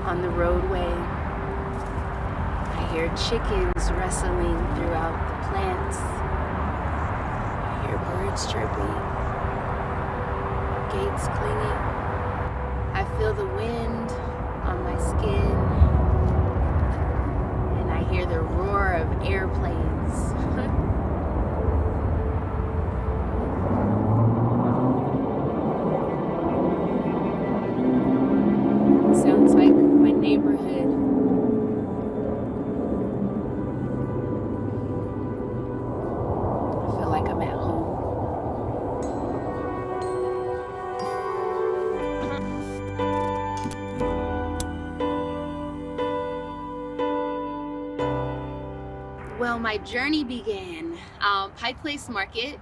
on the roadway. I hear chickens rustling throughout the plants. I hear birds chirping, gates clinging. I feel the wind on my skin, and I hear the roar of airplanes. Sounds like my neighborhood. I feel like I'm at home. Well, my journey began Pike Place Market.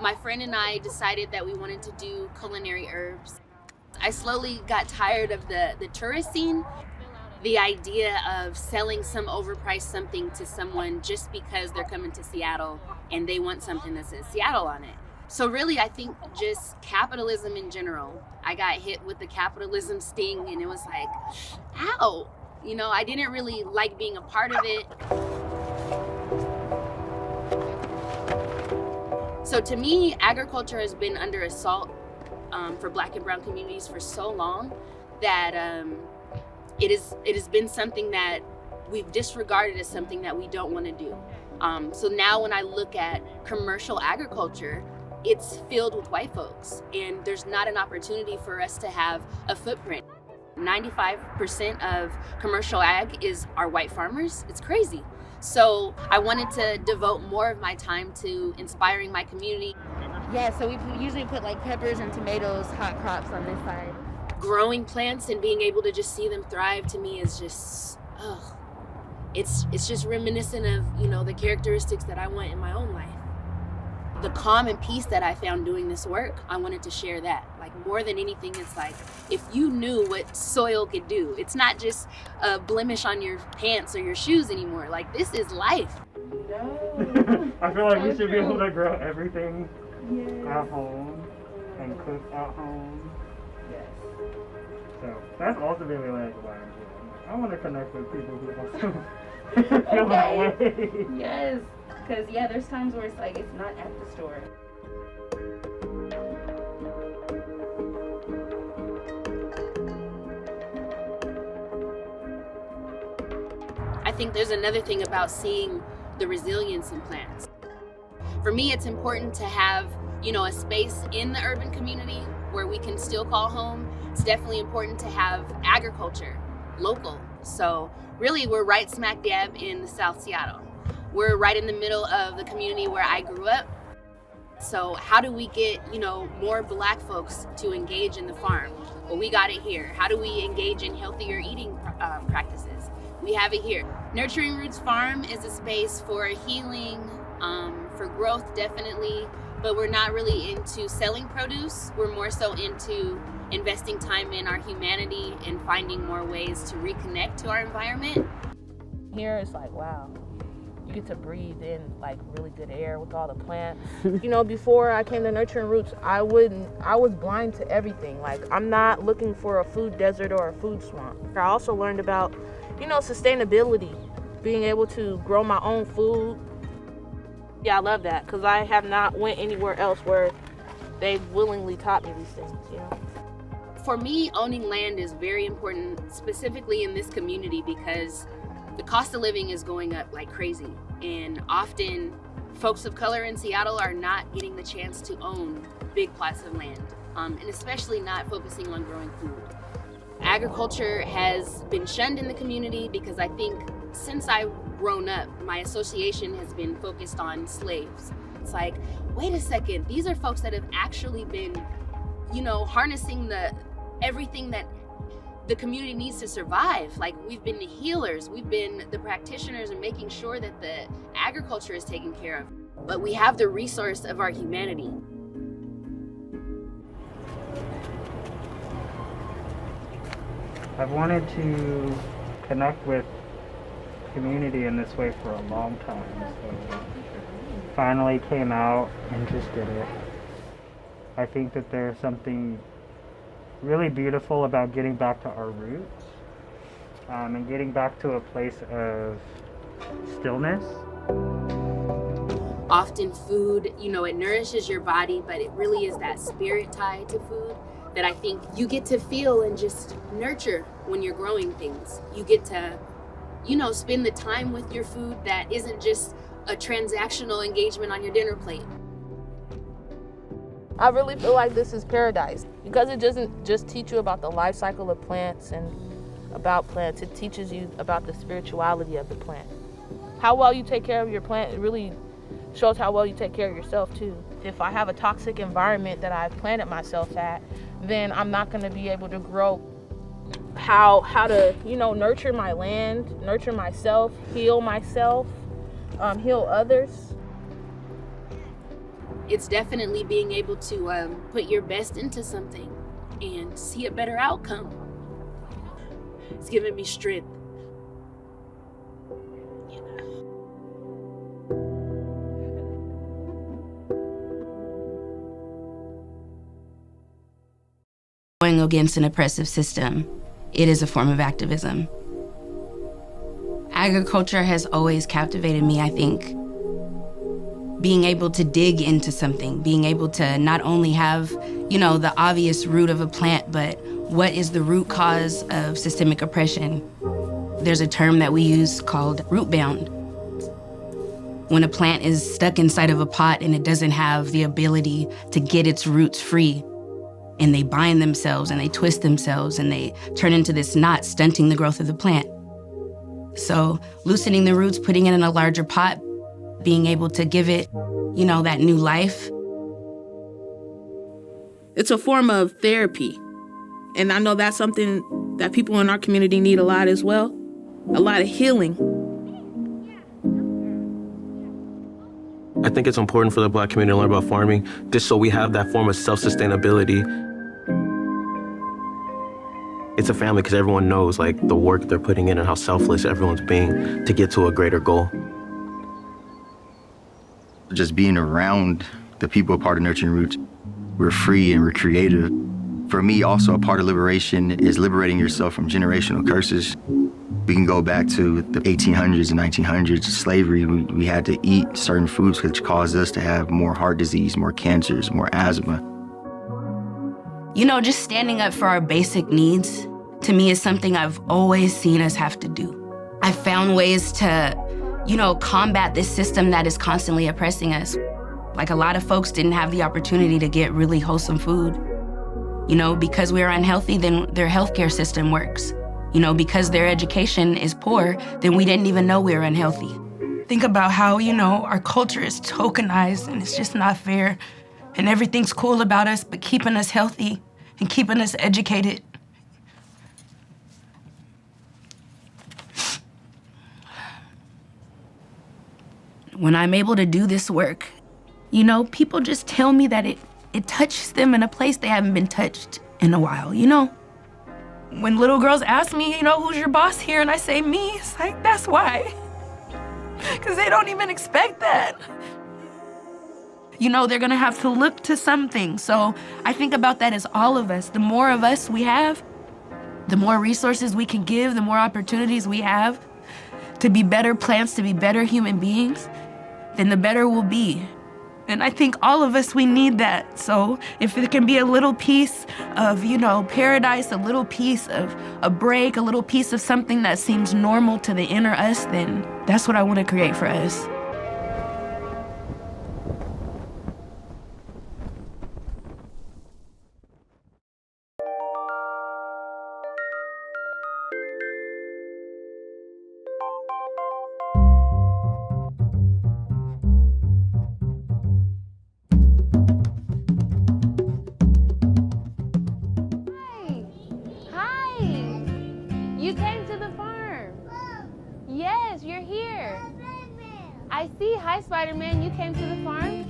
My friend and I decided that we wanted to do culinary herbs. I slowly got tired of the tourist scene, the idea of selling some overpriced something to someone just because they're coming to Seattle and they want something that says Seattle on it. So really, I think just capitalism in general. I got hit with the capitalism sting and it was like, ow! You know, I didn't really like being a part of it. So to me, agriculture has been under assault for Black and Brown communities for so long that it has been something that we've disregarded as something that we don't want to do. So now when I look at commercial agriculture, it's filled with white folks, and there's not an opportunity for us to have a footprint. 95% of commercial ag are white farmers. It's crazy. So I wanted to devote more of my time to inspiring my community. Yeah, so we usually put like peppers and tomatoes, hot crops on this side. Growing plants and being able to just see them thrive to me is just, it's just reminiscent of, you know, the characteristics that I want in my own life. The calm and peace that I found doing this work, I wanted to share that. Like more than anything, it's like, if you knew what soil could do, it's not just a blemish on your pants or your shoes anymore. Like, this is life. No. I feel like we should be able to grow everything at home and cook at home. Yes. So that's ultimately like why I'm here. I want to connect with people who also feel that way. Yes. Because, yeah, there's times where it's like, it's not at the store. I think there's another thing about seeing the resilience in plants. For me, it's important to have, you know, a space in the urban community where we can still call home. It's definitely important to have agriculture, local. So really, we're right smack dab in South Seattle. We're right in the middle of the community where I grew up. So how do we get, you know, more Black folks to engage in the farm? Well, we got it here. How do we engage in healthier eating practices? We have it here. Nurturing Roots Farm is a space for healing, for growth definitely, but we're not really into selling produce. We're more so into investing time in our humanity and finding more ways to reconnect to our environment. Here it's like, wow. You get to breathe in like really good air with all the plants. You know, before I came to Nurturing Roots, I was blind to everything. Like, I'm not looking for a food desert or a food swamp. I also learned about, you know, sustainability, being able to grow my own food. Yeah, I love that because I have not went anywhere else where they've willingly taught me these things, you know. For me, owning land is very important, specifically in this community, because the cost of living is going up like crazy, and often folks of color in Seattle are not getting the chance to own big plots of land, and especially not focusing on growing food. Agriculture has been shunned in the community because I think since I've grown up, my association has been focused on slaves. It's like, wait a second, these are folks that have actually been, you know, harnessing everything that the community needs to survive. Like, we've been the healers, we've been the practitioners and making sure that the agriculture is taken care of. But we have the resource of our humanity. I've wanted to connect with community in this way for a long time. So finally came out and just did it. I think that there's something really beautiful about getting back to our roots and getting back to a place of stillness. Often food, it nourishes your body, but it really is that spirit tied to food that I think you get to feel and just nurture when you're growing things. You get to, spend the time with your food that isn't just a transactional engagement on your dinner plate. I really feel like this is paradise because it doesn't just teach you about the life cycle of plants and about plants. It teaches you about the spirituality of the plant. How well you take care of your plant, it really shows how well you take care of yourself too. If I have a toxic environment that I've planted myself at, then I'm not going to be able to grow. How to, nurture my land, nurture myself, heal others. It's definitely being able to put your best into something and see a better outcome. It's giving me strength. Going against an oppressive system, it is a form of activism. Agriculture has always captivated me, I think. Being able to dig into something, being able to not only have, the obvious root of a plant, but what is the root cause of systemic oppression? There's a term that we use called root bound. When a plant is stuck inside of a pot and it doesn't have the ability to get its roots free, and they bind themselves and they twist themselves and they turn into this knot, stunting the growth of the plant. So loosening the roots, putting it in a larger pot, being able to give it, that new life. It's a form of therapy. And I know that's something that people in our community need a lot as well. A lot of healing. I think it's important for the Black community to learn about farming, just so we have that form of self-sustainability. It's a family because everyone knows the work they're putting in and how selfless everyone's being to get to a greater goal. Just being around the people a part of Nurturing Roots, we're free and we're creative. For me, also a part of liberation is liberating yourself from generational curses. We can go back to the 1800s and 1900s, slavery. We had to eat certain foods which caused us to have more heart disease, more cancers, more asthma. Just standing up for our basic needs, to me, is something I've always seen us have to do. I've found ways to, combat this system that is constantly oppressing us. Like a lot of folks didn't have the opportunity to get really wholesome food. Because we're unhealthy, then their healthcare system works. Because their education is poor, then we didn't even know we were unhealthy. Think about how, our culture is tokenized and it's just not fair. And everything's cool about us, but keeping us healthy and keeping us educated. When I'm able to do this work, people just tell me that it touches them in a place they haven't been touched in a while, When little girls ask me, who's your boss here? And I say me, it's like, that's why. Because they don't even expect that. They're gonna have to look to something. So I think about that as all of us. The more of us we have, the more resources we can give, the more opportunities we have to be better plants, to be better human beings, then the better we'll be. And I think all of us, we need that. So if it can be a little piece of, paradise, a little piece of a break, a little piece of something that seems normal to the inner us, then that's what I want to create for us. You came to the farm. Yes, you're here. I see. Hi, Spider-Man. You came to the farm.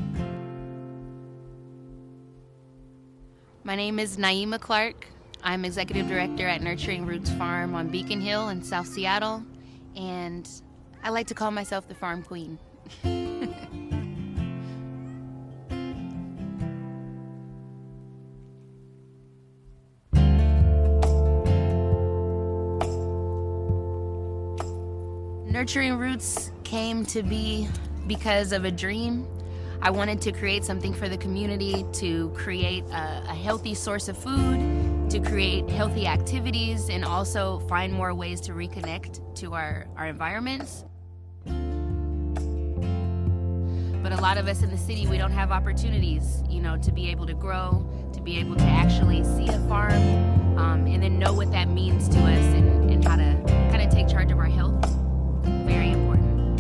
My name is Naima Clark. I'm executive director at Nurturing Roots Farm on Beacon Hill in South Seattle, and I like to call myself the farm queen. Nurturing Roots came to be because of a dream. I wanted to create something for the community, to create a healthy source of food, to create healthy activities, and also find more ways to reconnect to our environments. But a lot of us in the city, we don't have opportunities, you know, to be able to grow, to be able to actually see a farm, and then know what that means to us and how to kind of take charge of our health. Very important.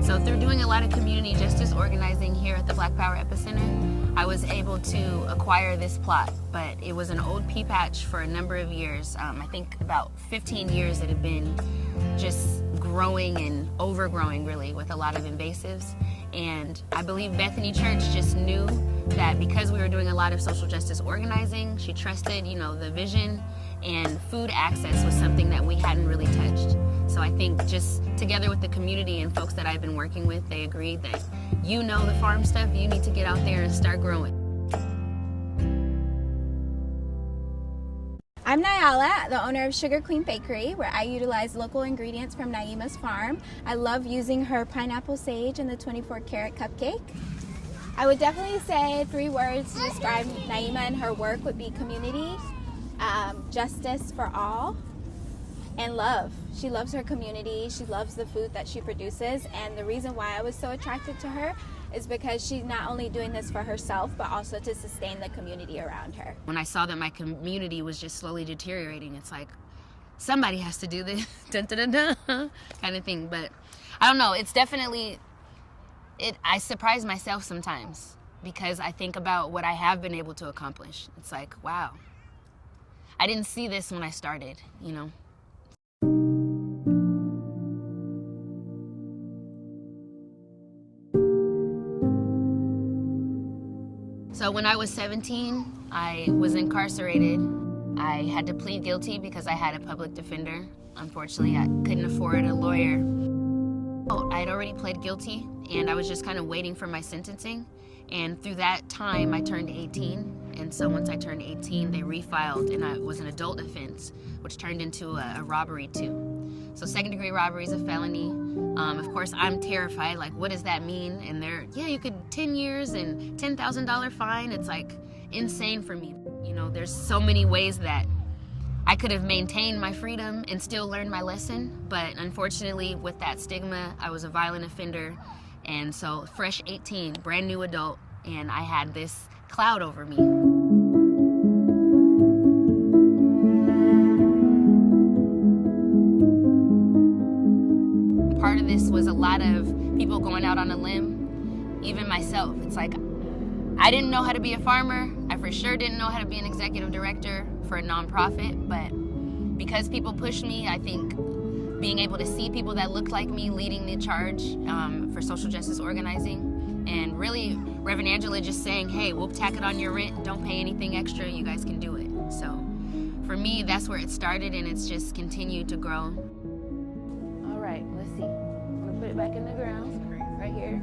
So through doing a lot of community justice organizing here at the Black Power Epicenter, I was able to acquire this plot, but it was an old pea patch for a number of years. I think about 15 years it had been just growing and overgrowing really with a lot of invasives. And I believe Bethany Church just knew that because we were doing a lot of social justice organizing, she trusted, you know, the vision, and food access was something that we hadn't really touched. So I think just together with the community and folks that I've been working with, they agreed that you know the farm stuff, you need to get out there and start growing. I'm Nyala, the owner of Sugar Queen Bakery, where I utilize local ingredients from Naima's farm. I love using her pineapple sage in the 24-karat cupcake. I would definitely say 3 words to describe Naima and her work would be community, justice for all, and love. She loves her community, she loves the food that she produces, and the reason why I was so attracted to her is because she's not only doing this for herself, but also to sustain the community around her. When I saw that my community was just slowly deteriorating, it's like, somebody has to do this, dun, dun, dun, dun, kind of thing. But I don't know, it's definitely, I surprise myself sometimes because I think about what I have been able to accomplish. It's like, wow, I didn't see this when I started, you know? So when I was 17, I was incarcerated. I had to plead guilty because I had a public defender. Unfortunately, I couldn't afford a lawyer. I had already pled guilty, and I was just kind of waiting for my sentencing. And through that time, I turned 18. And so once I turned 18, they refiled, and it was an adult offense, which turned into a robbery too. So second-degree robbery is a felony. Of course, I'm terrified, like, what does that mean? And they're, yeah, you could 10 years and $10,000 fine. It's like insane for me. You know, there's so many ways that I could have maintained my freedom and still learned my lesson. But unfortunately, with that stigma, I was a violent offender. And so fresh 18, brand new adult, and I had this cloud over me. Part of this was a lot of people going out on a limb, even myself. It's like, I didn't know how to be a farmer. I for sure didn't know how to be an executive director for a nonprofit, but because people pushed me, I think being able to see people that looked like me leading the charge for social justice organizing, and really Reverend Angela just saying, hey, we'll tack it on your rent, don't pay anything extra, you guys can do it. So for me, that's where it started, and it's just continued to grow. All right, let's see. I'm gonna put it back in the ground, right here.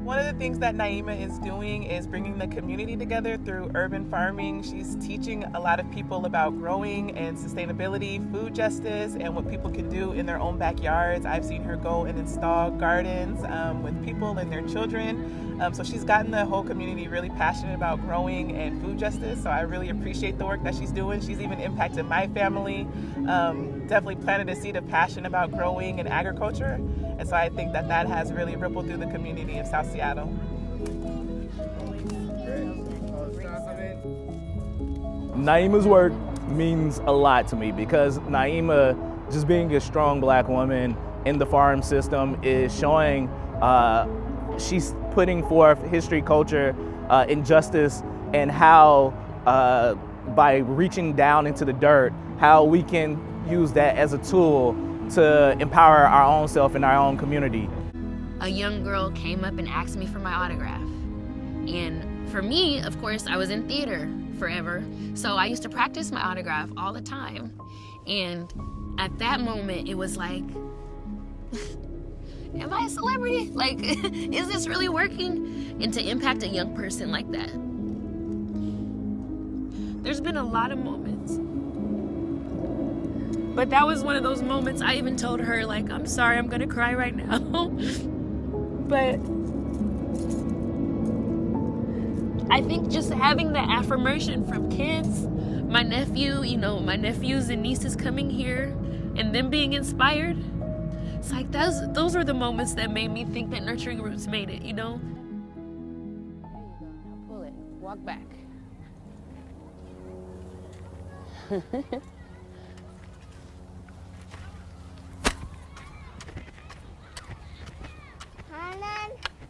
One of the things that Naima is doing is bringing the community together through urban farming. She's teaching a lot of people about growing and sustainability, food justice, and what people can do in their own backyards. I've seen her go and install gardens with people and their children. So she's gotten the whole community really passionate about growing and food justice. So I really appreciate the work that she's doing. She's even impacted my family. Definitely planted a seed of passion about growing and agriculture. And so I think that that has really rippled through the community of South Seattle. Naima's work means a lot to me because Naima, just being a strong Black woman in the farm system, is showing she's putting forth history, culture, injustice, and how by reaching down into the dirt, how we can use that as a tool to empower our own self and our own community. A young girl came up and asked me for my autograph. And for me, of course, I was in theater forever, so I used to practice my autograph all the time. And at that moment, it was like, am I a celebrity? Like, is this really working? And to impact a young person like that. There's been a lot of moments. But that was one of those moments I even told her, like, I'm sorry, I'm gonna cry right now. But I think just having the affirmation from kids, my nephew, my nephews and nieces coming here and them being inspired, it's like those are the moments that made me think that Nurturing Roots made it, There you go. Now pull it. Walk back.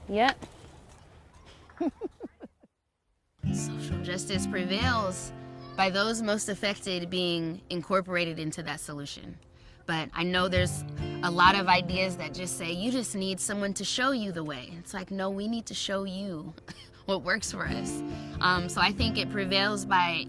Yep. Social justice prevails by those most affected being incorporated into that solution. But I know there's a lot of ideas that just say, you just need someone to show you the way. It's like, no, we need to show you what works for us. So I think it prevails by,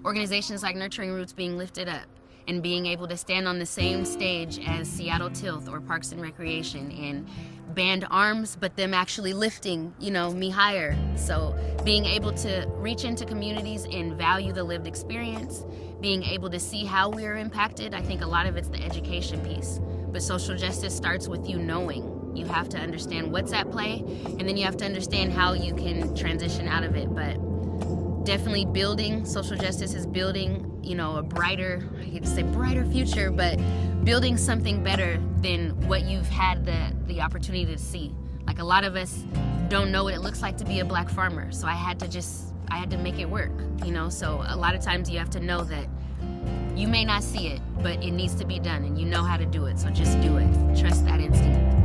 organizations like Nurturing Roots being lifted up and being able to stand on the same stage as Seattle Tilth or Parks and Recreation and band arms, but them actually lifting, me higher. So being able to reach into communities and value the lived experience, being able to see how we are impacted. I think a lot of it's the education piece. But social justice starts with you knowing. You have to understand what's at play, and then you have to understand how you can transition out of it. But definitely building, social justice is building, a brighter, I hate to say brighter future, but building something better than what you've had the opportunity to see. Like, a lot of us don't know what it looks like to be a Black farmer, so I had to make it work, So a lot of times you have to know that you may not see it, but it needs to be done, and you know how to do it, so just do it. Trust that instinct.